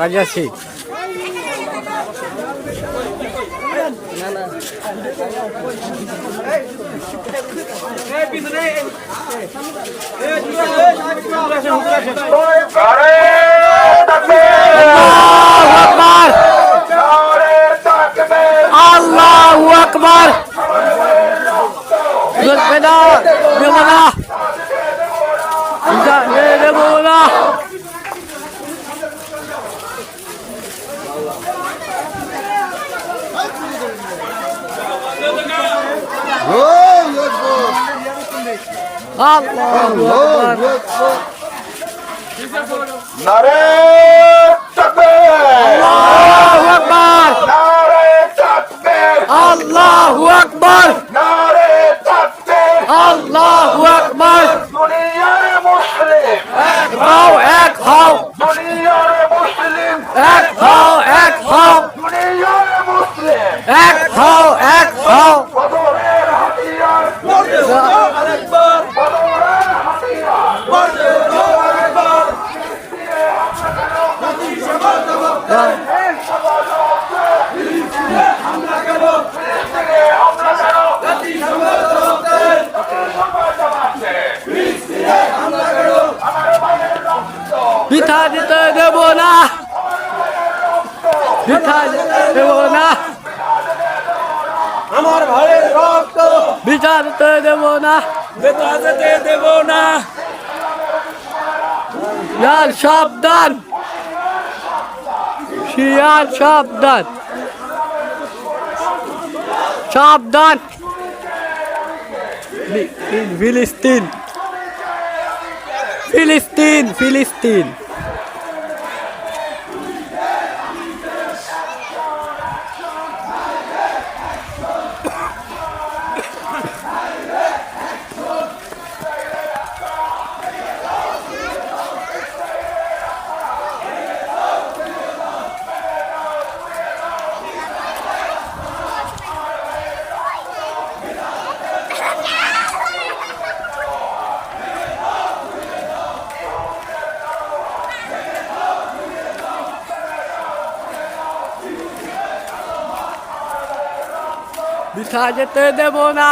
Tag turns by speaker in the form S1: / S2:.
S1: রাজি আছি। আল্লাহু আকবার।
S2: নারে তাকবীর,
S1: আল্লাহু আকবার,
S2: নারে তাকবীর,
S1: আল্লাহু আকবার,
S2: নারে তাকবীর।
S1: আল্লাহু আকবার।
S2: দুনিয়ার মুসলিম,
S1: এক হও, এক হও,
S2: দুনিয়ার মুসলিম,
S1: এক হও, এক হও,
S2: দুনিয়ার মুসলিম।
S1: এক হও, এক হও।
S2: বদরের হাতিয়ার, বদরের হাতিয়ার।
S1: পিঠা দিতে দেব না, পিঠা দিতে দেব না,
S3: আমার ভাইয়ের রক্ত
S1: পিঠা দিতে দেব না,
S3: বেতা যেতে দেব না।
S1: শিয়াল সাবধান, শিয়াল সাবধান, সাবধান। ফিলিস্তিন, ফিলিস্তিন, ফিলিস্তিন। পিঠা যেতে দেব না।